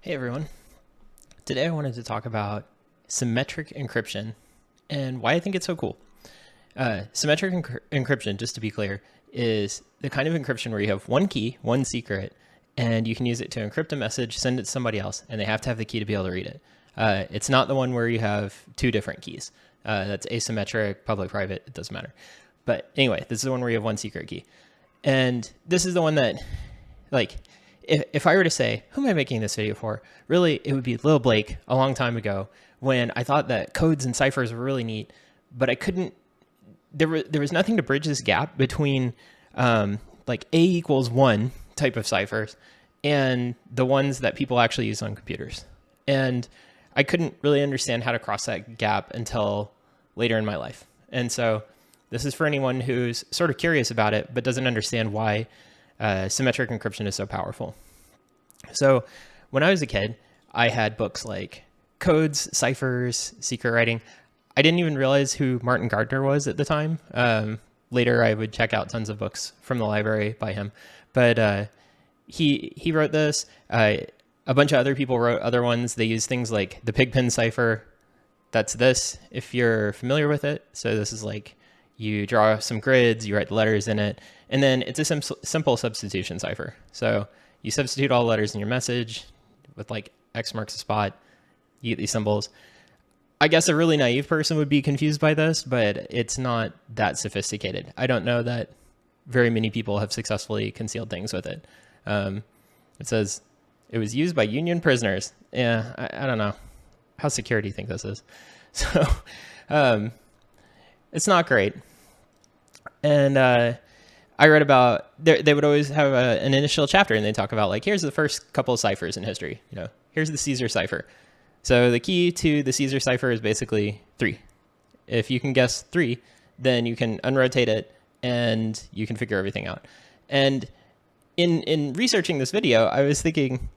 Hey everyone. Today I wanted to talk about symmetric encryption and why I think it's so cool. Symmetric encryption, just to be clear, is the kind of encryption where you have one key, one secret, and you can use it to encrypt a message, send it to somebody else, and they have to have the key to be able to read it. It's not the one where you have two different keys. That's asymmetric, public, private, it doesn't matter. But anyway, this is the one where you have one secret key. And this is the one that, like, if I were to say, who am I making this video for? Really, it would be Lil Blake a long time ago when I thought that codes and ciphers were really neat, but I couldn't, there was nothing to bridge this gap between like A equals 1 type of ciphers and the ones that people actually use on computers. And I couldn't really understand how to cross that gap until later in my life. And so this is for anyone who's sort of curious about it, but doesn't understand why symmetric encryption is so powerful. So when I was a kid, I had books like Codes, Ciphers, Secret Writing. I didn't even realize who Martin Gardner was at the time. Later, I would check out tons of books from the library by him. But he wrote this. A bunch of other people wrote other ones. They use things like the Pigpen cipher. That's this, if you're familiar with it. So this is like you draw some grids, you write the letters in it, and then it's a simple substitution cipher. So you substitute all the letters in your message with like X marks a spot, you get these symbols. I guess a really naive person would be confused by this, but it's not that sophisticated. I don't know that very many people have successfully concealed things with it. It says it was used by Union prisoners. Yeah, I don't know. How secure do you think this is? So it's not great. And I read about, they would always have an initial chapter and they talk about like, here's the first couple of ciphers in history. You know, here's the Caesar cipher. So the key to the Caesar cipher is basically 3. If you can guess 3, then you can unrotate it and you can figure everything out. And in researching this video, I was thinking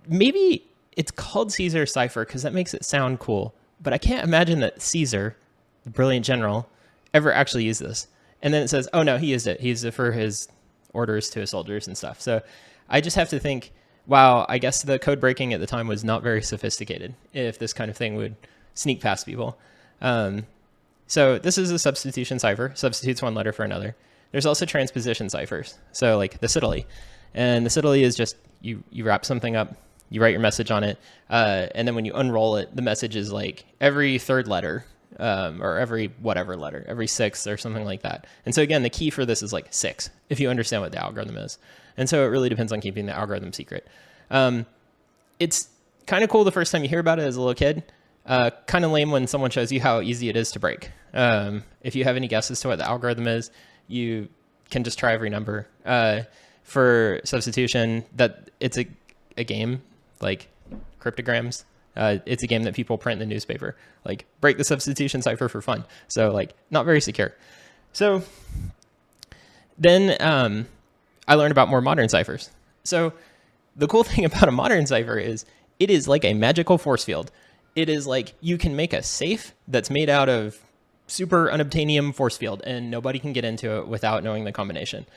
maybe it's called Caesar cipher because that makes it sound cool. But I can't imagine that Caesar, the brilliant general, ever actually used this. And then it says, oh no, he used it. He used it for his orders to his soldiers and stuff. So I just have to think, wow, I guess the code breaking at the time was not very sophisticated if this kind of thing would sneak past people. So this is a substitution cipher, substitutes one letter for another. There's also transposition ciphers. So like the citily. And the citily is just, you wrap something up, you write your message on it, and then when you unroll it, the message is like every third letter, or every whatever letter, every 6th or something like that. And so again, the key for this is like 6, if you understand what the algorithm is. And so it really depends on keeping the algorithm secret. It's kind of cool the first time you hear about it as a little kid. Kind of lame when someone shows you how easy it is to break. If you have any guesses to what the algorithm is, you can just try every number. For substitution, that it's a game like cryptograms. It's a game that people print in the newspaper, like break the substitution cipher for fun. So like not very secure. So then I learned about more modern ciphers. So the cool thing about a modern cipher is it is like a magical force field. It is like you can make a safe that's made out of super unobtainium force field and nobody can get into it without knowing the combination.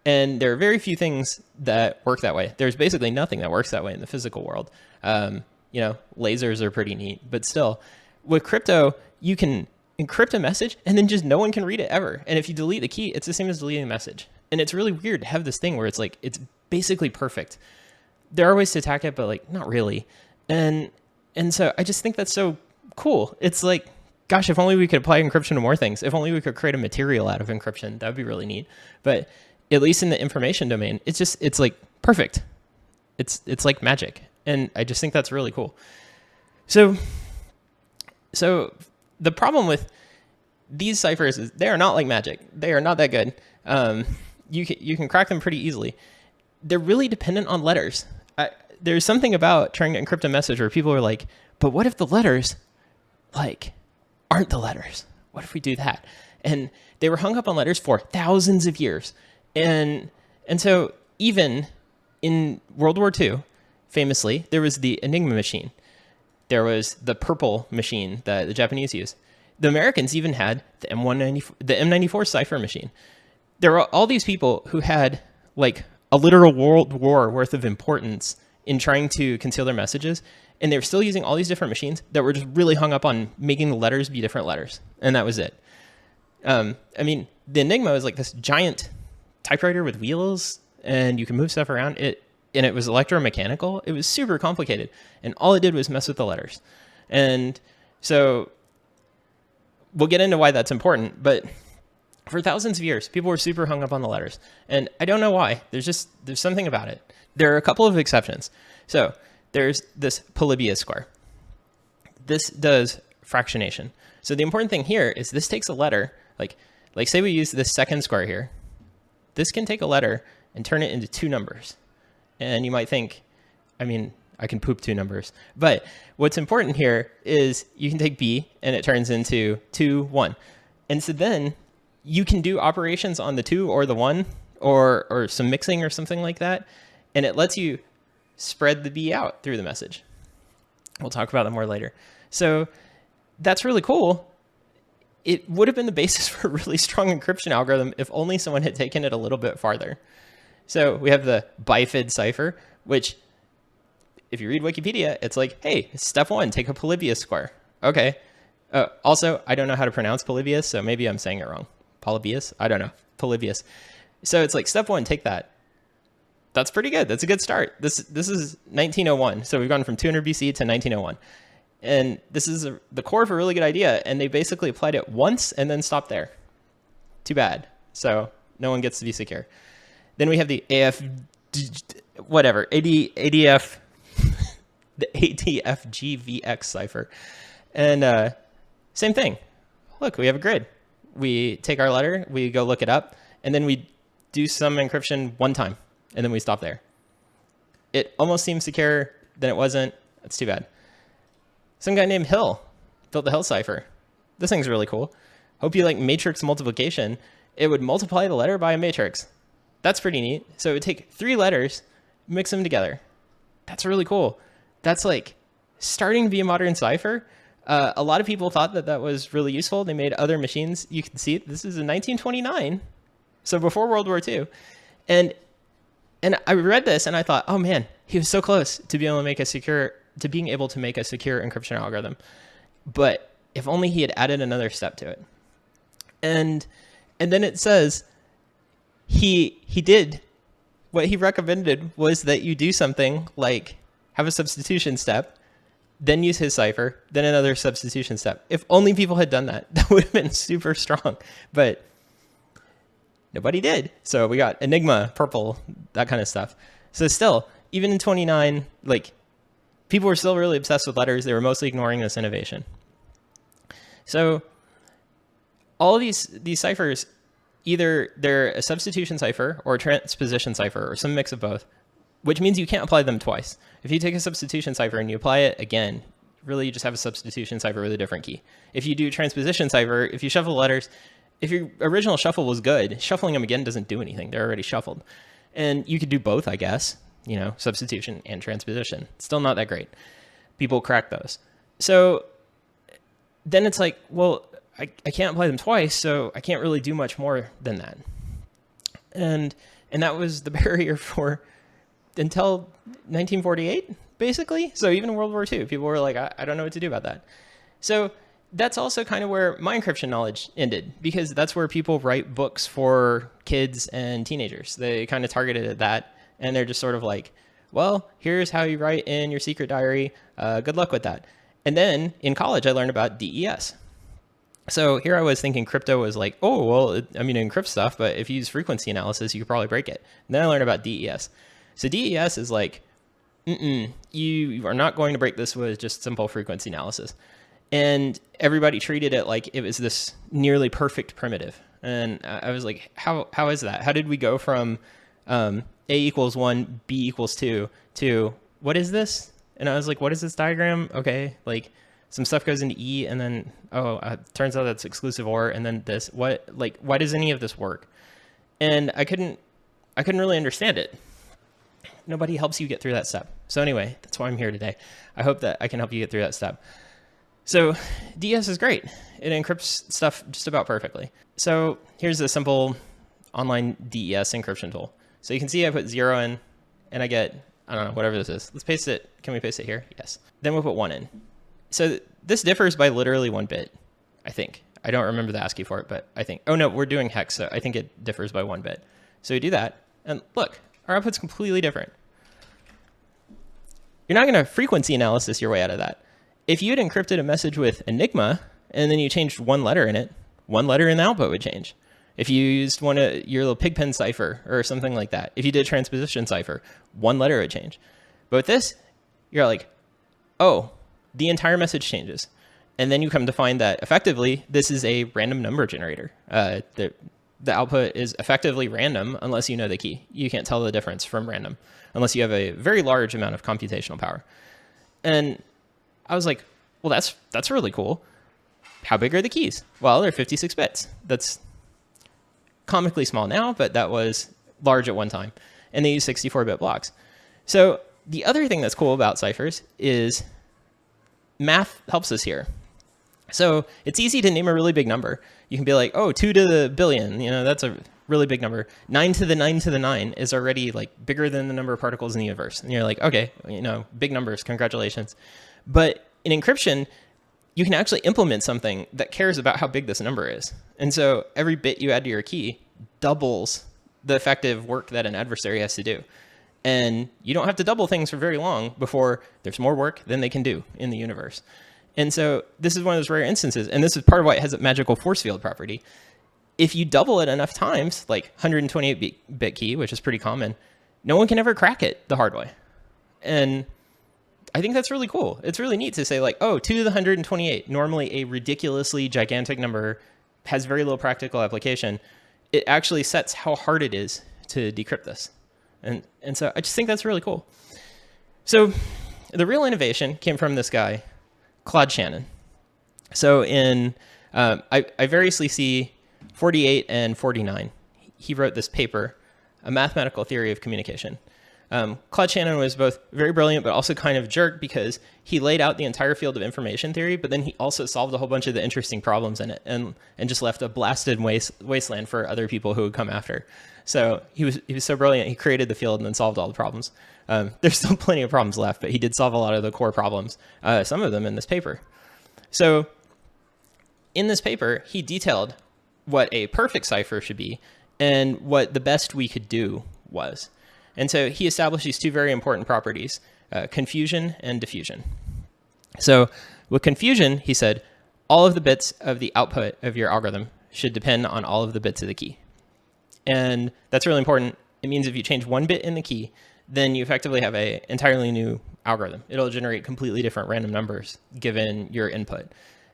And there are very few things that work that way. There's basically nothing that works that way in the physical world. You know, lasers are pretty neat, but still with crypto, you can encrypt a message and then just no one can read it ever. And if you delete the key, it's the same as deleting the message. And it's really weird to have this thing where it's like, it's basically perfect. There are ways to attack it, but like not really. And so I just think that's so cool. It's like, gosh, if only we could apply encryption to more things. If only we could create a material out of encryption, that would be really neat. But at least in the information domain, it's like perfect. It's like magic. And I just think that's really cool. So the problem with these ciphers is they are not like magic. They are not that good. You can crack them pretty easily. They're really dependent on letters. There's something about trying to encrypt a message where people are like, but what if the letters like aren't the letters? What if we do that? And they were hung up on letters for thousands of years. And so even in World War II, famously, there was the Enigma machine. There was the purple machine that the Japanese used. The Americans even had the M94 cipher machine. There were all these people who had like a literal world war worth of importance in trying to conceal their messages. And they were still using all these different machines that were just really hung up on making the letters be different letters. And that was it. I mean, the Enigma is like this giant typewriter with wheels, and you can move stuff around. And it was electromechanical. It was super complicated. And all it did was mess with the letters. And so we'll get into why that's important. But for thousands of years, people were super hung up on the letters. And I don't know why. There's something about it. There are a couple of exceptions. So there's this Polybius square. This does fractionation. So the important thing here is this takes a letter, like say we use this second square here. This can take a letter and turn it into two numbers. And you might think, I mean, I can poop two numbers. But what's important here is you can take B and it turns into 2, 1. And so then you can do operations on the 2 or the 1 or some mixing or something like that. And it lets you spread the B out through the message. We'll talk about that more later. So that's really cool. It would have been the basis for a really strong encryption algorithm if only someone had taken it a little bit farther. So we have the bifid cipher, which if you read Wikipedia, it's like, hey, step 1, take a Polybius square. Okay. Also, I don't know how to pronounce Polybius, so maybe I'm saying it wrong. Polybius? I don't know. Polybius. So it's like step 1, take that. That's pretty good. That's a good start. This is 1901. So we've gone from 200 BC to 1901. And this is the core of a really good idea. And they basically applied it once and then stopped there. Too bad. So no one gets to be secure. Then we have the ADF, the ADFGVX cipher. And same thing. Look, we have a grid. We take our letter, we go look it up, and then we do some encryption one time, and then we stop there. It almost seems secure, then it wasn't. That's too bad. Some guy named Hill built the Hill cipher. This thing's really cool. Hope you like matrix multiplication. It would multiply the letter by a matrix. That's pretty neat. So it would take 3 letters, mix them together. That's really cool. That's like starting to be a modern cipher. A lot of people thought that was really useful. They made other machines. You can see it. This is in 1929, so before World War II. And I read this and I thought, oh man, he was so close to being able to make a secure encryption algorithm. But if only he had added another step to it. And then it says he did what he recommended was that you do something like have a substitution step, then use his cipher, then another substitution step. If only people had done that, that would have been super strong. But nobody did. So we got Enigma, purple, that kind of stuff. So still, even in 29, like people were still really obsessed with letters. They were mostly ignoring this innovation. So all of these ciphers, either they're a substitution cipher or a transposition cipher or some mix of both, which means you can't apply them twice. If you take a substitution cipher and you apply it again, really you just have a substitution cipher with a different key. If you do transposition cipher, if you shuffle the letters, if your original shuffle was good, shuffling them again doesn't do anything. They're already shuffled. And you could do both, I guess, substitution and transposition. Still not that great. People crack those. So then it's like, well, I can't apply them twice, so I can't really do much more than that. And that was the barrier for until 1948, basically. So even in World War II, people were like, I don't know what to do about that. So that's also kind of where my encryption knowledge ended, because that's where people write books for kids and teenagers. They kind of targeted at that, and they're just sort of like, well, here's how you write in your secret diary. Good luck with that. And then in college, I learned about DES. So here I was thinking crypto was like, oh, well, it encrypts stuff, but if you use frequency analysis, you could probably break it. And then I learned about DES. So DES is like, you are not going to break this with just simple frequency analysis. And everybody treated it like it was this nearly perfect primitive. And I was like, how is that? How did we go from A equals 1, B equals 2 to what is this? And I was like, what is this diagram? Okay, like some stuff goes into E, and then turns out that's exclusive OR, and then this. Why does any of this work? And I couldn't really understand it. Nobody helps you get through that step. So anyway, that's why I'm here today. I hope that I can help you get through that step. So DES is great. It encrypts stuff just about perfectly. So here's a simple online DES encryption tool. So you can see I put 0 in, and I get I don't know, whatever this is. Let's paste it. Can we paste it here? Yes. Then we'll put 1 in. So this differs by literally 1 bit, I think. I don't remember the ASCII for it, but I think, oh no, we're doing hex, so I think it differs by 1 bit. So we do that, and look, our output's completely different. You're not going to frequency analysis your way out of that. If you had encrypted a message with Enigma, and then you changed 1 letter in it, 1 letter in the output would change. If you used one of your little pigpen cipher or something like that, if you did transposition cipher, 1 letter would change. But with this, you're like, oh, the entire message changes. And then you come to find that effectively, this is a random number generator. The output is effectively random unless you know the key. You can't tell the difference from random unless you have a very large amount of computational power. And I was like, well, that's really cool. How big are the keys? Well, they're 56 bits. That's comically small now, but that was large at one time. And they use 64-bit blocks. So the other thing that's cool about ciphers is math helps us here. So it's easy to name a really big number. You can be like, oh, 2 to the billion, that's a really big number. 9 to the 9 to the 9 is already like bigger than the number of particles in the universe. And you're like, okay, big numbers, congratulations. But in encryption, you can actually implement something that cares about how big this number is. And so every bit you add to your key doubles the effective work that an adversary has to do. And you don't have to double things for very long before there's more work than they can do in the universe. And so this is one of those rare instances, and this is part of why it has a magical force field property. If you double it enough times, like 128-bit key, which is pretty common, no one can ever crack it the hard way. And I think that's really cool. It's really neat to say like, oh, 2 to the 128, normally a ridiculously gigantic number, has very little practical application. It actually sets how hard it is to decrypt this. And so I just think that's really cool. So the real innovation came from this guy, Claude Shannon. So in, I variously see 48 and 49. He wrote this paper, A Mathematical Theory of Communication. Claude Shannon was both very brilliant, but also kind of a jerk because he laid out the entire field of information theory, but then he also solved a whole bunch of the interesting problems in it and just left a blasted wasteland for other people who would come after. So he was so brilliant. He created the field and then solved all the problems. There's still plenty of problems left, but he did solve a lot of the core problems, some of them in this paper. So in this paper, he detailed what a perfect cipher should be and what the best we could do was. And so he established these 2 very important properties, confusion and diffusion. So with confusion, he said, all of the bits of the output of your algorithm should depend on all of the bits of the key. And that's really important. It means if you change 1 bit in the key, then you effectively have an entirely new algorithm. It'll generate completely different random numbers given your input.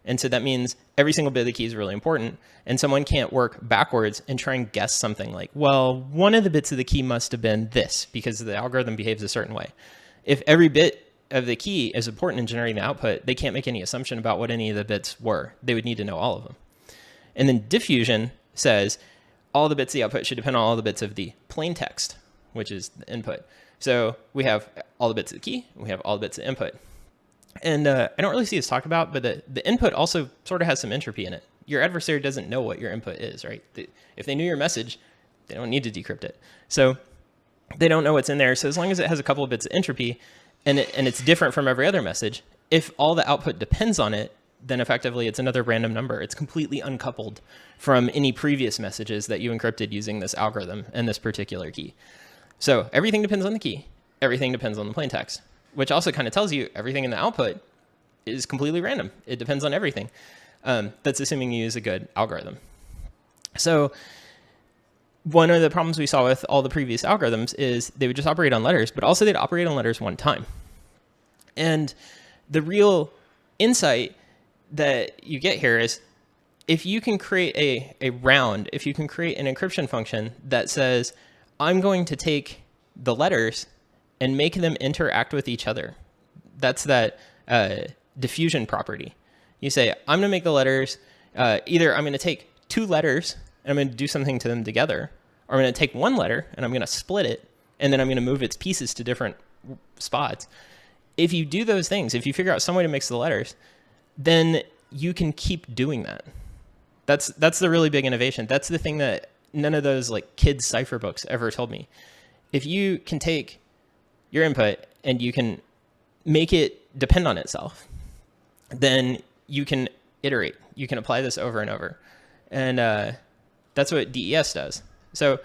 And so that means every single bit of the key is really important, and someone can't work backwards and try and guess something like, well, one of the bits of the key must have been this because the algorithm behaves a certain way. If every bit of the key is important in generating the output, they can't make any assumption about what any of the bits were. They would need to know all of them. And then diffusion says all the bits of the output should depend on all the bits of the plain text, which is the input. So we have all the bits of the key, and we have all the bits of input. And I don't really see this talked about, but the input also sort of has some entropy in it. Your adversary doesn't know what your input is, right? If they knew your message, they don't need to decrypt it. So they don't know what's in there. So as long as it has a couple of bits of entropy and it's different from every other message, if all the output depends on it, then effectively it's another random number. It's completely uncoupled from any previous messages that you encrypted using this algorithm and this particular key. So everything depends on the key. Everything depends on the plain text, which also kind of tells you everything in the output is completely random. It depends on everything. That's assuming you use a good algorithm. So one of the problems we saw with all the previous algorithms is they would just operate on letters, but also they'd operate on letters one time. And the real insight that you get here is if you can create a round, if you can create an encryption function that says, I'm going to take the letters and make them interact with each other. That's that diffusion property. You say, I'm going to make the letters, either I'm going to take 2 letters and I'm going to do something to them together, or I'm going to take 1 letter and I'm going to split it, and then I'm going to move its pieces to different spots. If you do those things, if you figure out some way to mix the letters, then you can keep doing that. That's the really big innovation. That's the thing that none of those like kids cipher books ever told me. If you can take your input and you can make it depend on itself, then you can iterate. You can apply this over and over. And that's what DES does. So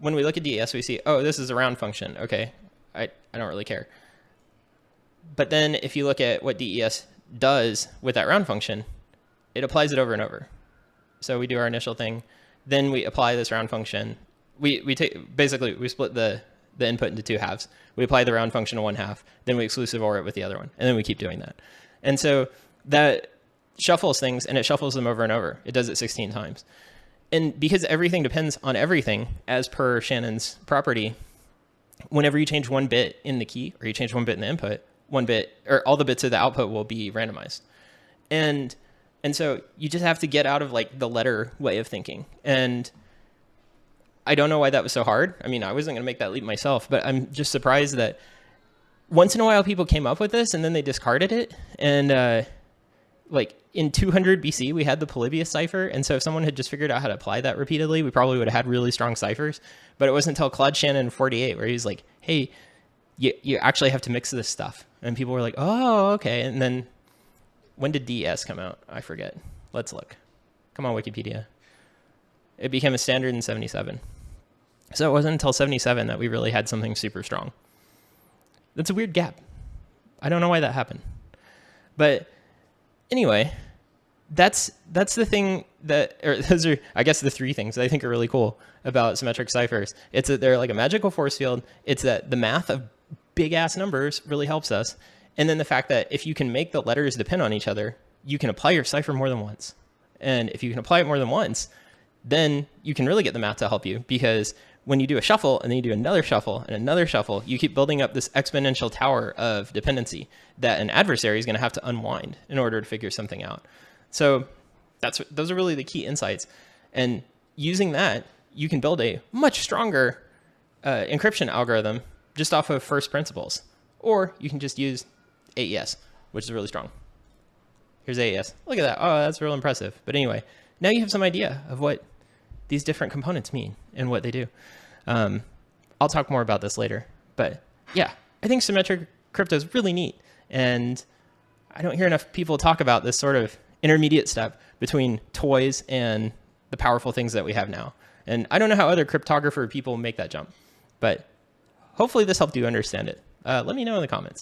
when we look at DES, we see, oh, this is a round function. Okay, I don't really care. But then if you look at what DES does with that round function, it applies it over and over. So we do our initial thing, then we apply this round function. We split the input into two halves. We apply the round function to one half, then we exclusive OR it with the other one, and then we keep doing that. And so that shuffles things, and it shuffles them over and over. It does it 16 times. And because everything depends on everything, as per Shannon's property, whenever you change one bit in the key or you change one bit in the input, one bit or all the bits of the output will be randomized. And so you just have to get out of like the letter way of thinking. And I don't know why that was so hard. I mean, I wasn't going to make that leap myself, but I'm just surprised that once in a while people came up with this and then they discarded it. And like in 200 BC, we had the Polybius cipher. And so if someone had just figured out how to apply that repeatedly, we probably would have had really strong ciphers. But it wasn't until Claude Shannon in 48 where he's like, hey, you actually have to mix this stuff. And people were like, oh, okay. And then when did DS come out? I forget. Let's look. Come on, Wikipedia. It became a standard in 77. So it wasn't until 77 that we really had something super strong. That's a weird gap. I don't know why that happened. But anyway, that's the thing that, or those are, I guess, the three things that I think are really cool about symmetric ciphers. It's that they're like a magical force field. It's that the math of big ass numbers really helps us. And then the fact that if you can make the letters depend on each other, you can apply your cipher more than once. And if you can apply it more than once, then you can really get the math to help you, because when you do a shuffle and then you do another shuffle and another shuffle, you keep building up this exponential tower of dependency that an adversary is going to have to unwind in order to figure something out. So those are really the key insights. And using that, you can build a much stronger encryption algorithm just off of first principles. Or you can just use AES, which is really strong. Here's AES. Look at that. Oh, that's real impressive. But anyway, now you have some idea of what these different components mean and what they do. I'll talk more about this later. But yeah, I think symmetric crypto is really neat. And I don't hear enough people talk about this sort of intermediate step between toys and the powerful things that we have now. And I don't know how other cryptographer people make that jump. But hopefully this helped you understand it. Let me know in the comments.